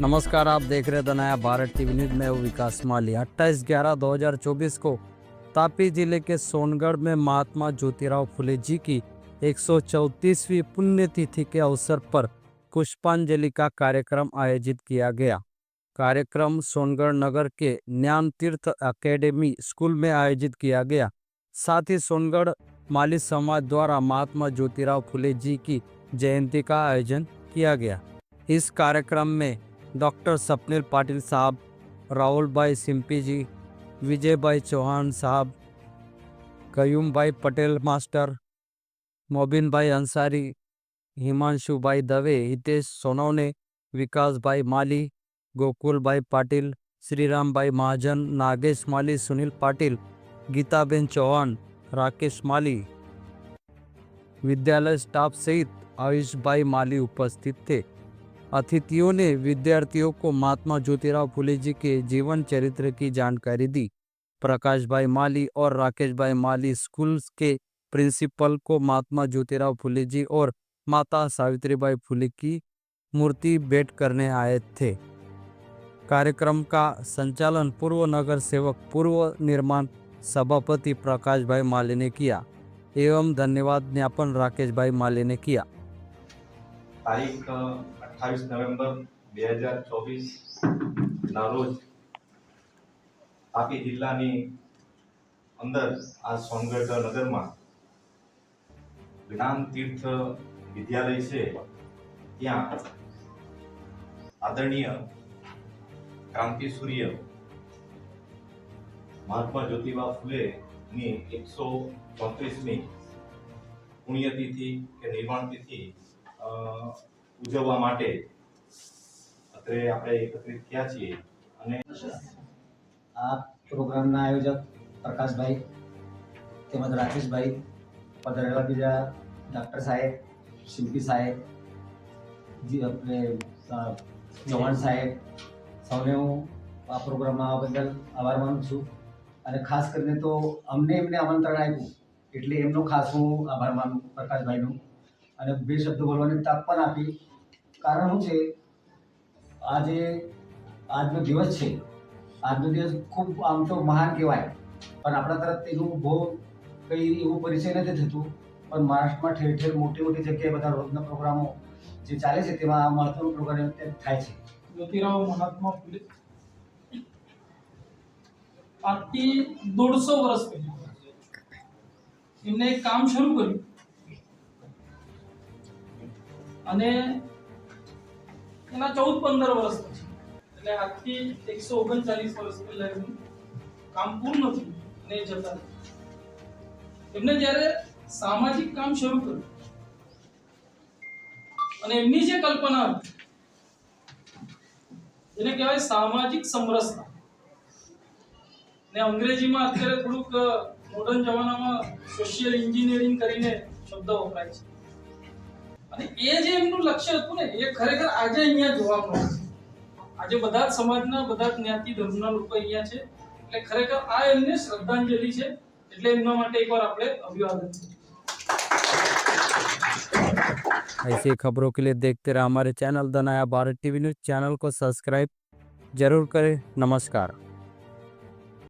नमस्कार, आप देख रहे थे नया भारत टीवी न्यूज में हूँ विकास माली। 28/11/2024 को तापी जिले के सोनगढ़ में महात्मा ज्योतिराव फुले जी की 134वीं पुण्यतिथि के अवसर पर पुष्पांजलि का कार्यक्रम आयोजित किया गया। कार्यक्रम सोनगढ़ नगर के ज्ञान तीर्थ एकेडमी स्कूल में आयोजित किया गया। साथ ही सोनगढ़ माली समाज द्वारा महात्मा ज्योतिराव फुले जी की जयंती का आयोजन किया गया। इस कार्यक्रम में डॉक्टर स्वप्निल पाटिल साहब, राहुल भाई सिंपी जी, विजय भाई चौहान साहब, कयूम भाई पटेल मास्टर, मोबिन भाई अंसारी, हिमांशु भाई दवे, हितेश सोनवने, विकास भाई माली, गोकुल भाई पाटिल, श्रीराम भाई महाजन, नागेश माली, सुनील पाटिल, गीताबेन चौहान, राकेश माली, विद्यालय स्टाफ सहित आयुष भाई माली उपस्थित थे। अतिथियों ने विद्यार्थियों को महात्मा ज्योतिराव फुले जी के जीवन चरित्र की जानकारी दी। प्रकाश भाई माली और राकेश भाई माली स्कूल के प्रिंसिपल को महात्मा ज्योतिराव फुले जी और माता सावित्रीबाई फुले की मूर्ति भेंट करने आए थे। कार्यक्रम का संचालन पूर्व नगर सेवक पूर्व निर्माण सभापति प्रकाश भाई माली ने किया एवं धन्यवाद ज्ञापन राकेश भाई माली ने किया। तारीख 28 नवेम्बर 2024 ના રોજ તાપી જિલ્લાની અંદર આ સોનગઢ નગરમાં જ્ઞાન તીર્થ વિદ્યાલય છે ત્યાં આદરણીય ક્રાંતિ સૂર્ય મહાત્મા જ્યોતિબા ફુલેની 134મી પુણ્યતિથિ કે નિર્માણ તિથિ ઉજવવા માટે અત્રે આપણે એકત્રિત થયા છીએ અને આ પ્રોગ્રામના આયોજક પ્રકાશભાઈ તેમજ રાકેશભાઈ, પધારેલા બીજા ડૉક્ટર સાહેબ, શિલ્પી સાહેબ, જી આપણે ચૌહાણ સાહેબ, સૌને હું આ પ્રોગ્રામમાં આવવા બદલ આભાર માનું છું અને ખાસ કરીને તો અમને એમને આમંત્રણ આપ્યું એટલે એમનો ખાસ હું આભાર માનું પ્રકાશભાઈનો અને બે શબ્દો બોલવાની તક પણ આપી। કારણ શું છે, આજે આજનો દિવસ છે, આજનો દિવસ ખૂબ આમ તો મહાન કહેવાય પણ આપણા તરફ તેનું બહુ કંઈ એવું પરિચય નથી થતું, પણ મહારાષ્ટ્રમાં ઠેર ઠેર મોટી મોટી જગ્યાએ બધા રોજના પ્રોગ્રામો જે ચાલે છે તેમાં આ મહત્વનો પ્રોગ્રામ થાય છે। જ્યોતિરાવ મહાત્મા ફુલે આજથી 150 વર્ષ પહેલા એમને એક કામ શરૂ કર્યું અને એના 14-15 વર્ષ પછી એટલે આજથી 139 વર્ષ પહેલા એનું કામ પૂર્ણ થયું અને જતા એમને જ્યારે સામાજિક કામ શરૂ કર્યું અને એમની જે કલ્પના હતી એને કહેવાય સામાજિક સમરસતા ને અંગ્રેજીમાં અત્યારે થોડુંક મોડર્ન જમાનામાં સોશિયલ એન્જિનિયરિંગ કરીને શબ્દ વપરાય છે અને એ જે એમનું લક્ષ્ય હતું ને એ ખરેખર આજે અહીંયા જોવા મળે છે। આજે બધા જ સમાજના બધા જ્ઞાતિ ધર્મના લોકો અહીંયા છે એટલે ખરેખર આ એમને શ્રદ્ધાંજલિ છે એટલે એમના માટે એકવાર આપણે અભિવાદન છે। ऐसी खबरों के लिए देखते रहे हमारे चैनल द नया भारत टीवी न्यूज। चैनल को सब्सक्राइब जरूर करें। नमस्कार।